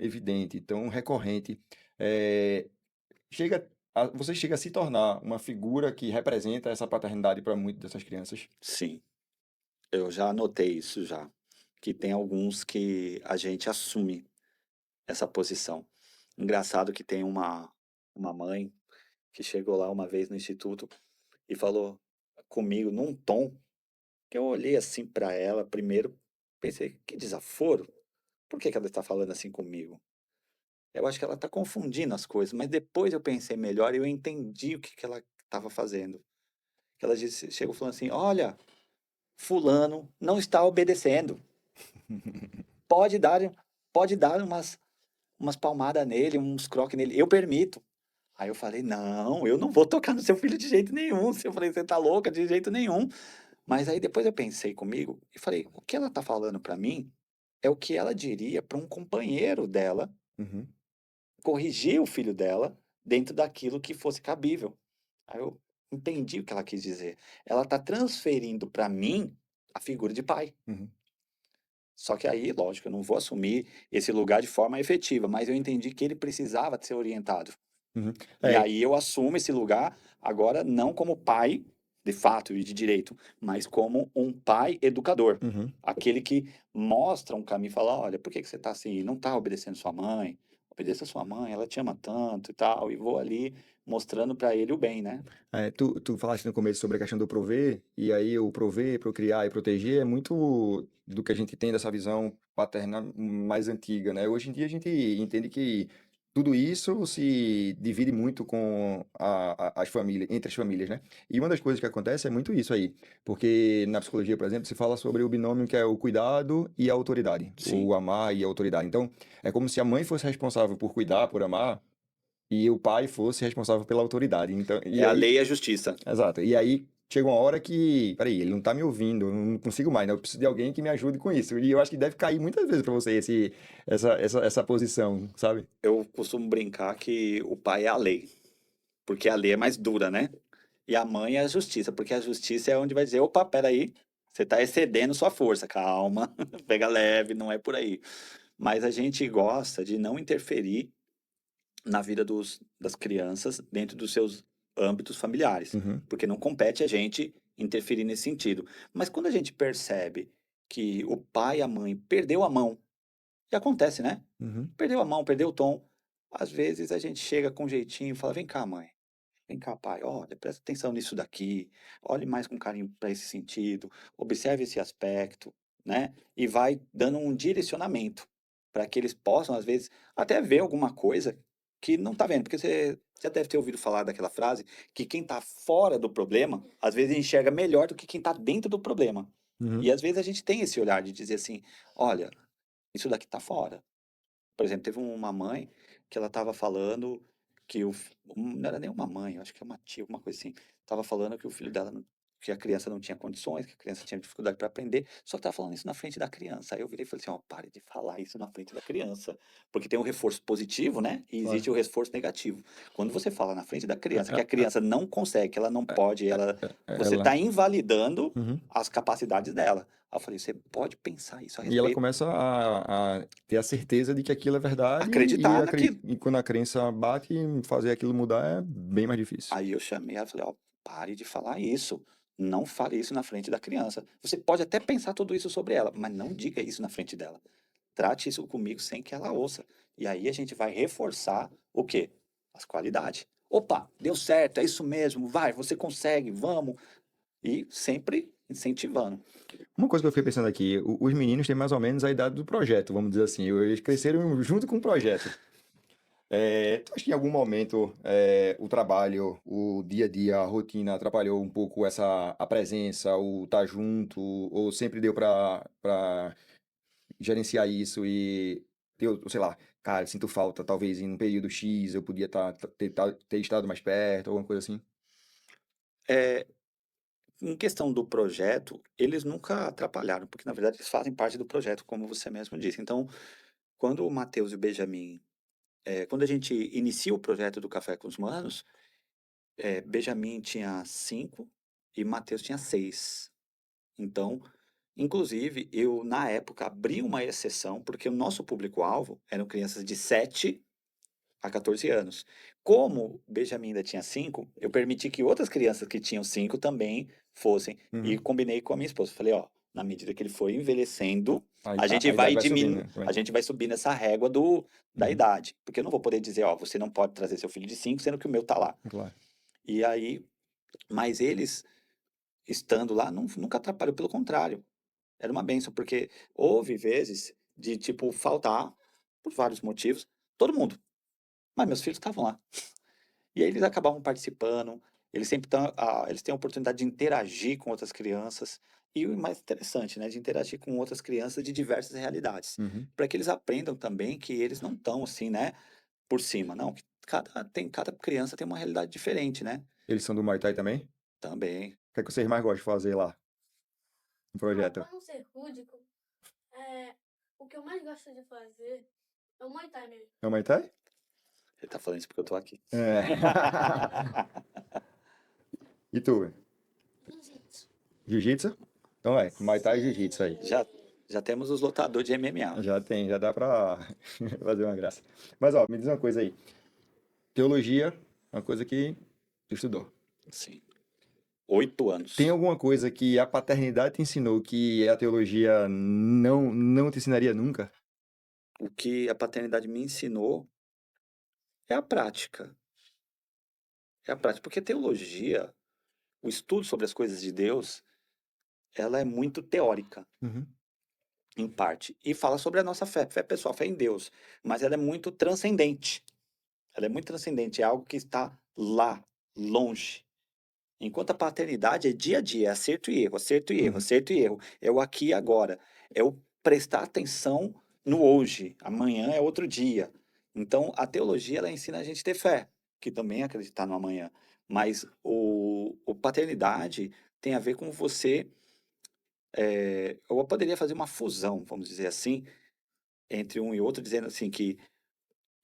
evidente, tão recorrente, é, você chega a se tornar uma figura que representa essa paternidade para muitas dessas crianças. Sim, eu já notei isso já. Que tem alguns que a gente assume essa posição. Engraçado que tem uma mãe que chegou lá uma vez no instituto e falou comigo num tom que eu olhei assim pra ela, primeiro pensei: "Que desaforo, por que que ela está falando assim comigo?". Eu acho que ela está confundindo as coisas, mas depois eu pensei melhor e eu entendi o que que ela estava fazendo. Que ela disse chegou falando assim: "Olha, fulano não está obedecendo, pode dar pode dar umas palmadas nele, uns croques nele, eu permito". Aí eu falei: "Não, eu não vou tocar no seu filho de jeito nenhum". Eu falei: "Você tá louca? De jeito nenhum". Mas aí depois eu pensei comigo e falei: "O que ela tá falando pra mim é o que ela diria pra um companheiro dela Uhum. corrigir o filho dela dentro daquilo que fosse cabível". Aí eu entendi o que ela quis dizer. Ela tá transferindo pra mim a figura de pai. Uhum. Só que aí, lógico, eu não vou assumir esse lugar de forma efetiva, mas eu entendi que ele precisava de ser orientado. Uhum. E É, aí eu assumo esse lugar, agora não como pai, de fato e de direito, mas como um pai educador. uhum. Aquele que mostra um caminho e fala: "Olha, por que que você está assim? Não está obedecendo sua mãe? Obedeça sua mãe, ela te ama tanto e tal", e vou ali mostrando para ele o bem, né. Tu falaste no começo sobre a questão do prover, e aí o prover, procriar e proteger é muito do que a gente tem dessa visão paterna mais antiga, né? Hoje em dia a gente entende que tudo isso se divide muito com as famílias, entre as famílias, né? E uma das coisas que acontece é muito isso aí, porque na psicologia, por exemplo, se fala sobre o binômio que é o cuidado e a autoridade, Sim. o amar e a autoridade. Então, é como se a mãe fosse responsável por cuidar, por amar, e o pai fosse responsável pela autoridade. Então, É e a aí lei e a justiça. exato. E aí chega uma hora que, peraí, ele não tá me ouvindo, eu não consigo mais, né? Eu preciso de alguém que me ajude com isso. E eu acho que deve cair muitas vezes pra você essa posição, sabe? Eu costumo brincar que o pai é a lei, porque a lei é mais dura, né. E a mãe é a justiça, porque a justiça é onde vai dizer: "Opa, espera aí, você está excedendo sua força, calma, pega leve, não é por aí". Mas a gente gosta de não interferir na vida das crianças dentro dos seus âmbitos familiares, Uhum, porque não compete a gente interferir nesse sentido. Mas quando a gente percebe que o pai e a mãe perdeu a mão, e acontece, né? uhum, Perdeu a mão, perdeu o tom. Às vezes a gente chega com um jeitinho e fala: "Vem cá, mãe. Vem cá, pai, olha, presta atenção nisso daqui, olhe mais com carinho para esse sentido, observe esse aspecto", né? E vai dando um direcionamento para que eles possam, às vezes, até ver alguma coisa que não está vendo, porque você já deve ter ouvido falar daquela frase que quem está fora do problema, às vezes enxerga melhor do que quem está dentro do problema. uhum, E às vezes a gente tem esse olhar de dizer assim: olha, isso daqui está fora. Por exemplo, teve uma mãe que ela estava falando que não era nem uma mãe, eu acho que é uma tia, alguma coisa assim, estava falando que o filho dela que a criança não tinha condições, que a criança tinha dificuldade para aprender, só que estava falando isso na frente da criança. Aí eu virei e falei assim: "Ó, pare de falar isso na frente da criança", porque tem o reforço positivo, né, e claro. existe o reforço negativo. Quando você fala na frente da criança que a É, criança não consegue, que ela não pode, você ela, está invalidando uhum. as capacidades dela. Aí eu falei: "Você pode pensar isso a E ela respeito, começa a ter a certeza de que aquilo é verdade acreditar naquilo". e quando a crença bate, fazer aquilo mudar é bem mais difícil. Aí eu chamei ela e falei: "Ó, pare de falar isso, não fale isso na frente da criança. Você pode até pensar tudo isso sobre ela, mas não diga isso na frente dela. Trate isso comigo sem que ela ouça". E aí a gente vai reforçar o quê? As qualidades. "Opa, deu certo, é isso mesmo, vai, você consegue, vamos". E sempre incentivando. Uma coisa que eu fiquei pensando aqui, os meninos têm mais ou menos a idade do projeto, vamos dizer assim, eles cresceram junto com o projeto. Tu acha que em algum momento o trabalho, o dia a dia, a rotina atrapalhou um pouco a presença, o estar junto, ou sempre deu para gerenciar isso e sei lá, cara, sinto falta, talvez em um período X eu podia ter estado mais perto, alguma coisa assim? Eh, em questão do projeto, eles nunca atrapalharam, porque na verdade eles fazem parte do projeto, como você mesmo disse. Então, quando o Matheus e o Benjamin, quando a gente inicia o projeto do Café com os Manos, Benjamin tinha 5 e Matheus tinha 6. Então, inclusive, eu na época abri uma exceção, porque o nosso público-alvo eram crianças de 7 a 14 anos. Como Benjamin ainda tinha 5, eu permiti que outras crianças que tinham 5 também fossem. E Uhum, combinei com a minha esposa. Falei: "Ó, Na medida que ele for envelhecendo, Aí a gente a vai idade vai subindo, diminuindo, né? Também. a gente vai subir nessa régua da Uhum, idade. Porque eu não vou poder dizer, ó, você não pode trazer seu filho de 5, sendo que o meu tá lá. claro. E aí, mas eles estando lá nunca atrapalhou, pelo contrário. Era uma bênção, porque houve vezes de, tipo, faltar, por vários motivos, todo mundo. Mas meus filhos estavam lá. E aí eles acabavam participando, eles têm a oportunidade de interagir com outras crianças. E o mais interessante, né, de interagir com outras crianças de diversas realidades. Uhum. Para que eles aprendam também que eles não estão assim, né, por cima, não. Que cada criança tem uma realidade diferente, né? Eles são do Muay Thai também? Também. O que é que vocês mais gostam de fazer lá no projeto? Pra não ser rude, o que eu mais gosto de fazer é o Muay Thai mesmo. É o Muay Thai? Ele tá falando isso porque eu tô aqui. É. E tu? Jiu-jitsu. Jiu-jitsu? Então é, Muay Thai e Jiu-Jitsu aí. Já temos os lutadores de MMA. Já tem, já dá pra fazer uma graça. Mas ó, me diz uma coisa aí. Teologia, uma coisa que tu estudou. Sim. 8 anos. Tem alguma coisa que a paternidade te ensinou que a teologia não te ensinaria nunca? O que a paternidade me ensinou é a prática. É a prática. Porque teologia, o estudo sobre as coisas de Deus, ela é muito teórica, Uhum. em parte. E fala sobre a nossa fé, fé pessoal, fé em Deus. Mas ela é muito transcendente. Ela é muito transcendente, é algo que está lá, longe. Enquanto a paternidade é dia a dia, é acerto e erro, acerto e erro, Uhum. acerto e erro. É o aqui e agora. É o prestar atenção no hoje. Amanhã é outro dia. Então, a teologia, ela ensina a gente a ter fé, que também é acreditar no amanhã. Mas o paternidade tem a ver com você. Eu poderia fazer uma fusão, vamos dizer assim, entre um e outro, dizendo assim que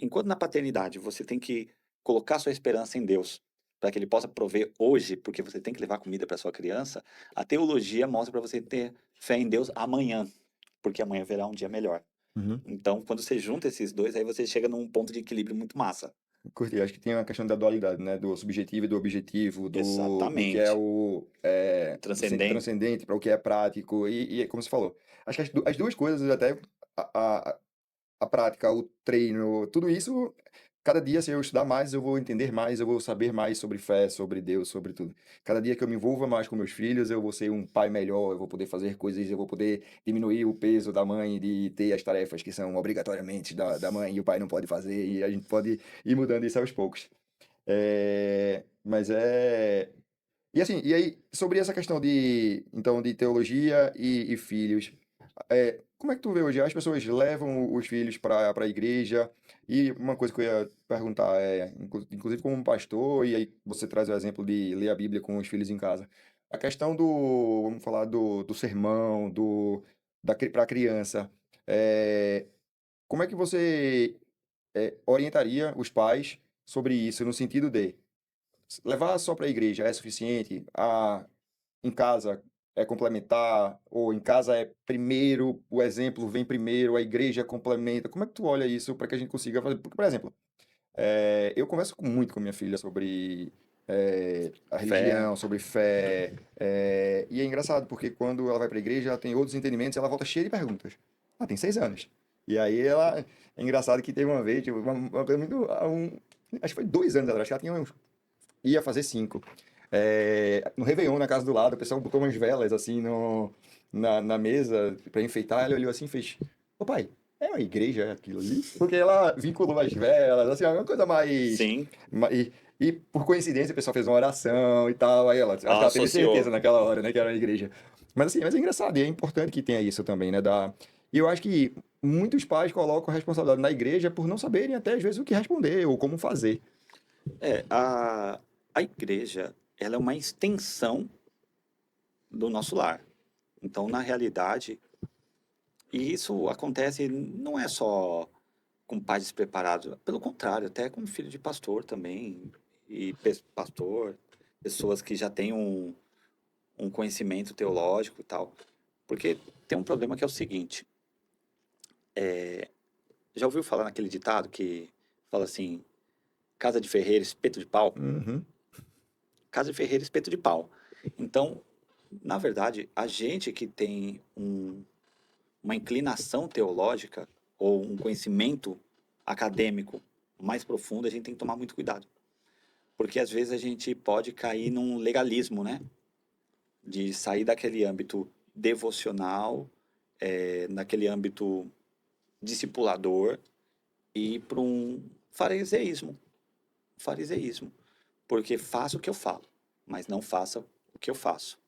enquanto na paternidade você tem que colocar sua esperança em Deus para que ele possa prover hoje, porque você tem que levar comida para sua criança, a teologia mostra para você ter fé em Deus amanhã, porque amanhã verá um dia melhor. Uhum. Então, quando você junta esses dois, aí você chega num ponto de equilíbrio muito massa. Curti, acho que tem uma questão da dualidade, né? Do subjetivo e do objetivo, do que é Exatamente. o Transcendente. transcendente para o que é prático, e é como você falou. Acho que as duas coisas, até a, a, a prática, o treino, tudo isso, cada dia, se eu estudar mais, eu vou entender mais, eu vou saber mais sobre fé, sobre Deus, sobre tudo. Cada dia que eu me envolva mais com meus filhos, eu vou ser um pai melhor, eu vou poder fazer coisas, eu vou poder diminuir o peso da mãe de ter as tarefas que são obrigatoriamente da mãe e o pai não pode fazer, e a gente pode ir mudando isso aos poucos. Mas é. E assim, e aí, sobre essa questão então, de teologia e filhos, como é que tu vê hoje? As pessoas levam os filhos para a igreja, e uma coisa que eu ia perguntar inclusive como um pastor, e aí você traz o exemplo de ler a Bíblia com os filhos em casa. A questão vamos falar do sermão, para a criança, como é que você orientaria os pais sobre isso, no sentido de levar só para a igreja é suficiente? Em casa é complementar? Ou em casa é primeiro, o exemplo vem primeiro, a igreja complementa? Como é que tu olha isso para que a gente consiga fazer? Porque, por exemplo, eu converso muito com minha filha sobre a Fé. religião, sobre fé, e é engraçado porque quando ela vai para a igreja, ela tem outros entendimentos e ela volta cheia de perguntas. Ela tem 6 anos. E aí é engraçado que teve uma vez, tipo, uma coisa muito, acho que foi 2 anos atrás, acho que ela tinha ia fazer 5. No Réveillon, na casa do lado, o pessoal botou umas velas assim na mesa para enfeitar. Ela olhou assim e fez: Ô pai, é uma igreja aquilo ali? Porque ela vinculou as velas, assim, uma coisa mais. Sim, E por coincidência o pessoal fez uma oração e tal. Aí acho que ela teve certeza associou. naquela hora, né, que era uma igreja. Mas assim, é engraçado e é importante que tenha isso também, né? E eu acho que muitos pais colocam a responsabilidade na igreja por não saberem até às vezes o que responder ou como fazer. A igreja, ela é uma extensão do nosso lar. Então, na realidade, e isso acontece não é só com pais despreparados, pelo contrário, até com filho de pastor também, e pastor, pessoas que já têm um conhecimento teológico e tal. Porque tem um problema que é o seguinte, já ouviu falar naquele ditado que fala assim, casa de ferreiro, espeto de pau? Uhum. Casa de ferreiro, espeto de pau. Então, Na verdade, a gente que tem uma inclinação teológica ou um conhecimento acadêmico mais profundo, a gente tem que tomar muito cuidado. Porque às vezes a gente pode cair num legalismo, né? De sair daquele âmbito devocional, naquele âmbito discipulador e ir para um fariseísmo. Fariseísmo. Porque faça o que eu falo, mas não faça o que eu faço.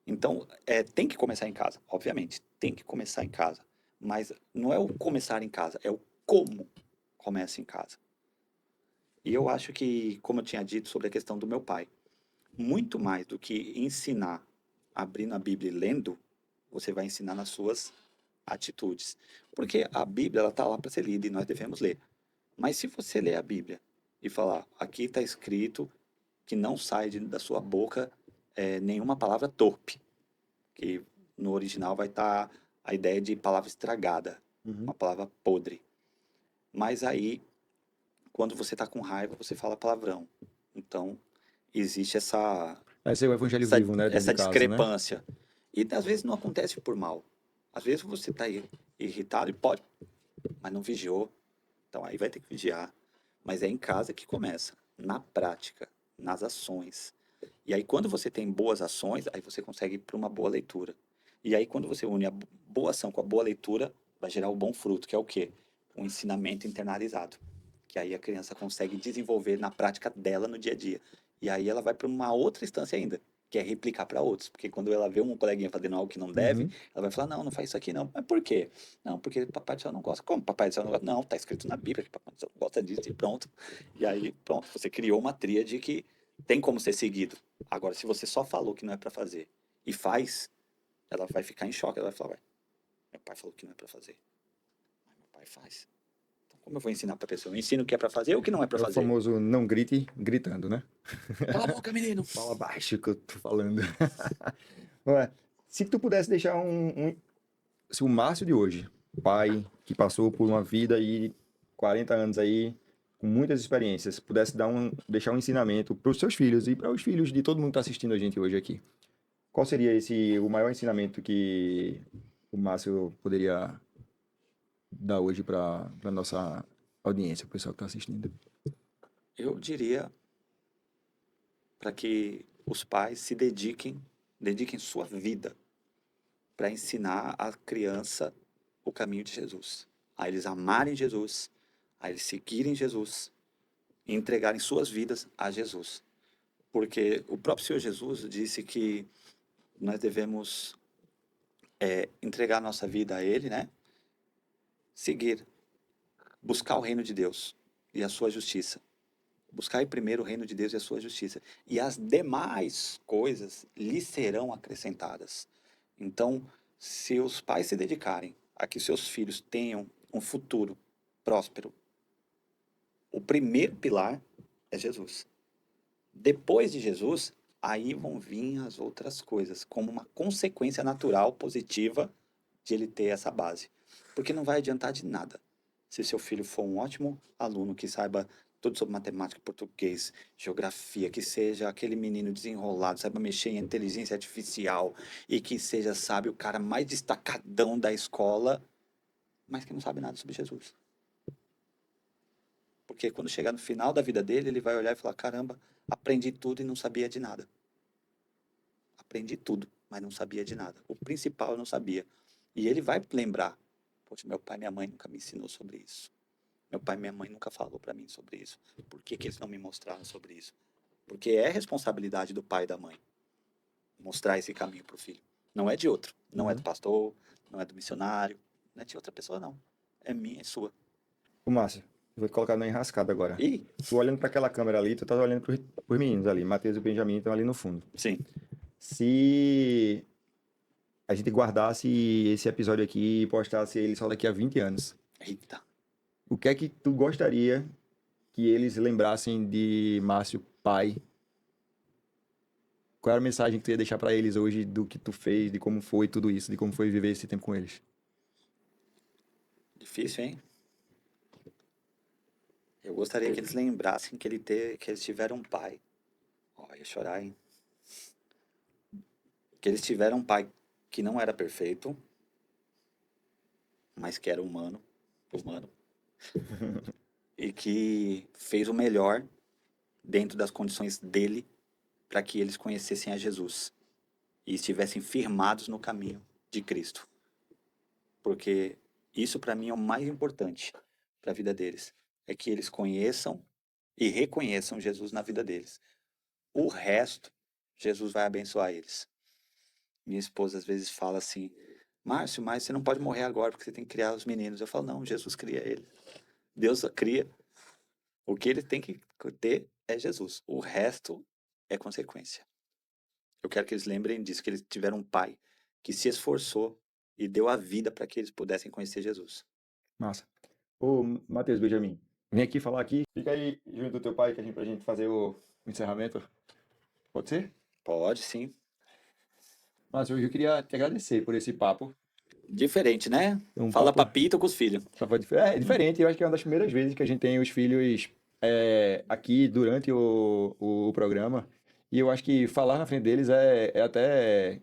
Então, tem que começar em casa, obviamente, tem que começar em casa. Mas não é o começar em casa, é o como começa em casa. E eu acho que, como eu tinha dito sobre a questão do meu pai, muito mais do que ensinar abrindo a Bíblia e lendo, você vai ensinar nas suas atitudes. Porque a Bíblia ela está lá para ser lida e nós devemos ler. Mas se você ler a Bíblia e falar, aqui está escrito que não sai da sua boca nenhuma palavra torpe, que no original vai estar a ideia de palavra estragada, Uhum. uma palavra podre. Mas aí, quando você está com raiva, você fala palavrão. Então, existe Esse é o evangelho vivo, né, dentro essa de casa, né? discrepância. E às vezes não acontece por mal. Às vezes você está irritado e pode, mas não vigiou. Então aí vai ter que vigiar. Mas é em casa que começa, na prática, nas ações. E aí quando você tem boas ações, aí você consegue ir para uma boa leitura. E aí quando você une a boa ação com a boa leitura, vai gerar o bom fruto, que é o quê? Um ensinamento internalizado. Que aí a criança consegue desenvolver na prática dela no dia a dia. E aí ela vai para uma outra instância ainda, que é replicar para outros. Porque quando ela vê um coleguinha fazendo algo que não deve, Uhum. ela vai falar, não, não faz isso aqui não. Mas por quê? Não, porque papai do céu não gosta. Como papai do céu não gosta? Não, tá escrito na Bíblia que papai do céu não gosta disso e pronto. E aí, pronto, você criou uma tríade que tem como ser seguido. Agora, se você só falou que não é para fazer e faz, ela vai ficar em choque. Ela vai falar, ué, meu pai falou que não é para fazer, mas meu pai faz. Então, como eu vou ensinar pra pessoa? Eu ensino o que é para fazer ou o que não é para É o fazer? famoso não grite gritando, né? Cala a boca, menino! Fala baixo que eu tô falando. Ué, se tu pudesse deixar se o Márcio de hoje, pai que passou por uma vida aí 40 anos aí, com muitas experiências, pudesse deixar um ensinamento para os seus filhos e para os filhos de todo mundo que está assistindo a gente hoje aqui, qual seria o maior ensinamento que o Márcio poderia dar hoje para a nossa audiência, o pessoal que está assistindo? Eu diria para que os pais se dediquem sua vida para ensinar a criança o caminho de Jesus, a eles amarem Jesus, a eles seguirem Jesus e entregarem suas vidas a Jesus. Porque o próprio Senhor Jesus disse que nós devemos entregar nossa vida a Ele, né? Seguir, buscar o reino de Deus e a sua justiça. Buscai primeiro o reino de Deus e a sua justiça, e as demais coisas lhe serão acrescentadas. Então, se os pais se dedicarem a que seus filhos tenham um futuro próspero, o primeiro pilar é Jesus. Depois de Jesus, aí vão vir as outras coisas, como uma consequência natural positiva de ele ter essa base. Porque não vai adiantar de nada se seu filho for um ótimo aluno que saiba tudo sobre matemática, português, geografia, que seja aquele menino desenrolado, saiba mexer em inteligência artificial e que seja, sabe, o cara mais destacadão da escola, mas que não sabe nada sobre Jesus. Porque quando chegar no final da vida dele, ele vai olhar e falar: caramba, aprendi tudo e não sabia de nada. Aprendi tudo, mas não sabia de nada. O principal eu não sabia. E ele vai lembrar: poxa, meu pai e minha mãe nunca me ensinou sobre isso. Meu pai e minha mãe nunca falou para mim sobre isso. Por que que eles não me mostraram sobre isso? Porque é responsabilidade do pai e da mãe mostrar esse caminho para o filho. Não é de outro. Não é do Uhum. pastor, não é do missionário, não é de outra pessoa, não. É minha e sua. O Márcio, eu vou te colocar na enrascada agora. E, Tu olhando para aquela câmera ali, tu tá olhando pros meninos ali, Matheus e Benjamin estão ali no fundo. sim, Se a gente guardasse esse episódio aqui e postasse ele só daqui a 20 anos, eita. o que é que tu gostaria que eles lembrassem de Márcio pai? Qual era a mensagem que tu ia deixar para eles hoje do que tu fez, de como foi tudo isso, de como foi viver esse tempo com eles? Difícil, hein? Eu gostaria que eles lembrassem que eles tiveram um pai. Ó, ia chorar, hein? Que eles tiveram um pai que não era perfeito, mas que era humano, e que fez o melhor dentro das condições dele para que eles conhecessem a Jesus e estivessem firmados no caminho de Cristo. Porque isso para mim é o mais importante para a vida deles, é que eles conheçam e reconheçam Jesus na vida deles. O resto, Jesus vai abençoar eles. Minha esposa às vezes fala assim: Márcio, mas você não pode morrer agora porque você tem que criar os meninos. Eu falo: não, Jesus cria ele. Deus cria. O que ele tem que ter é Jesus. O resto é consequência. Eu quero que eles lembrem disso, que eles tiveram um pai que se esforçou e deu a vida para que eles pudessem conhecer Jesus. Massa. Ô, Matheus Benjamin, vem aqui falar aqui. Fica aí junto do teu pai pra gente fazer o encerramento. Pode ser? Pode, sim. Mas hoje eu queria te agradecer por esse papo. Diferente, né? Um Fala papo- papito com os filhos. É diferente, eu acho que é uma das primeiras vezes que a gente tem os filhos aqui durante o programa. E eu acho que falar na frente deles é até,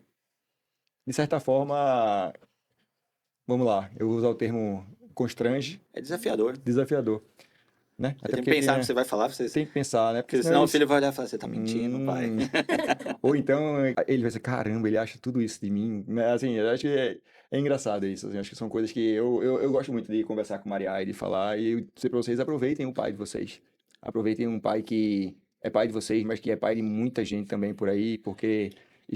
de certa forma, vamos lá, eu vou usar o termo constrange, É desafiador. desafiador, né? Você Até tem que porque pensar no que você vai falar, você... tem que pensar, né? porque senão o eles- filho vai olhar e falar: você tá mentindo, pai. Ou então ele vai dizer, caramba, ele acha tudo isso de mim. Né? Assim, eu acho que é engraçado isso. Assim, acho que são coisas que eu gosto muito de conversar com o Maria e de falar. E eu dizer pra vocês, aproveitem o pai de vocês. Aproveitem um pai que é pai de vocês, mas que é pai de muita gente também por aí, porque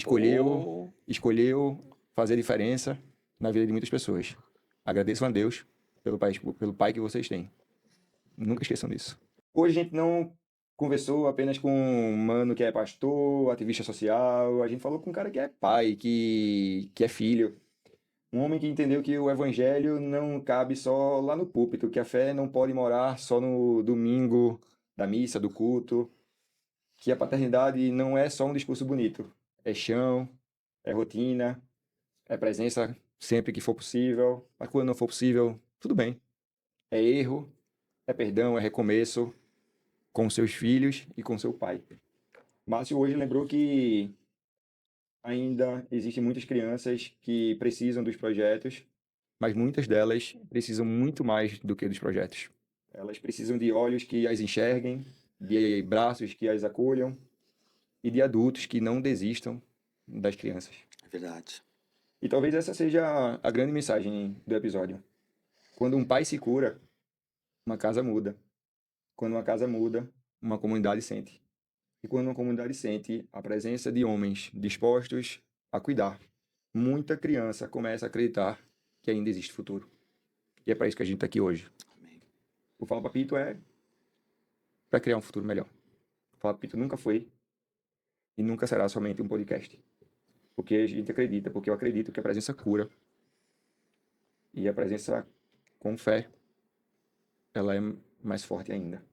Pô, escolheu fazer diferença na vida de muitas pessoas. Agradeçam a Deus pelo pai que vocês têm. Nunca esqueçam disso. Hoje a gente não conversou apenas com um mano que é pastor, ativista social. A gente falou com um cara que é pai, que é filho. Um homem que entendeu que o evangelho não cabe só lá no púlpito, que a fé não pode morar só no domingo da missa, do culto, que a paternidade não é só um discurso bonito. É chão, é rotina, é presença sempre que for possível, mas quando não for possível, tudo bem. É erro, é perdão, é recomeço com seus filhos e com seu pai. Márcio hoje lembrou que ainda existem muitas crianças que precisam dos projetos, mas muitas delas precisam muito mais do que dos projetos. Elas precisam de olhos que as enxerguem, de braços que as acolham e de adultos que não desistam das crianças. é verdade. E talvez essa seja a grande mensagem do episódio. Quando um pai se cura, uma casa muda. Quando uma casa muda, uma comunidade sente. E quando uma comunidade sente a presença de homens dispostos a cuidar, muita criança começa a acreditar que ainda existe futuro. E é para isso que a gente está aqui hoje. Amém. O Fala Papito é para criar um futuro melhor. O Fala Papito nunca foi e nunca será somente um podcast. Porque a gente acredita, porque eu acredito que a presença cura. E a presença com fé, ela é mais forte ainda.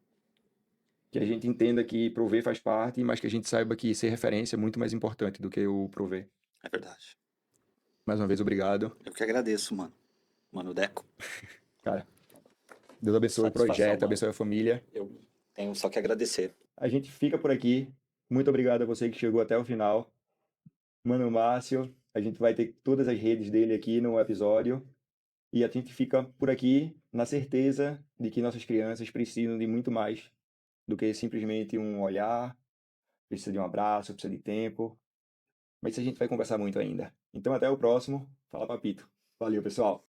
Que a gente entenda que prover faz parte, mas que a gente saiba que ser referência é muito mais importante do que o prover. É verdade. Mais uma vez, obrigado. Eu que agradeço, mano. Mano Deco. Cara, Deus abençoe o Satisfação, projeto, mano. abençoe a família. Eu tenho só que agradecer. A gente fica por aqui. Muito obrigado a você que chegou até o final. Mano Márcio, a gente vai ter todas as redes dele aqui no episódio. E a gente fica por aqui na certeza de que nossas crianças precisam de muito mais do que simplesmente um olhar, precisa de um abraço, precisa de tempo. Mas isso a gente vai conversar muito ainda. Então até o próximo. Fala Papito. Valeu, pessoal.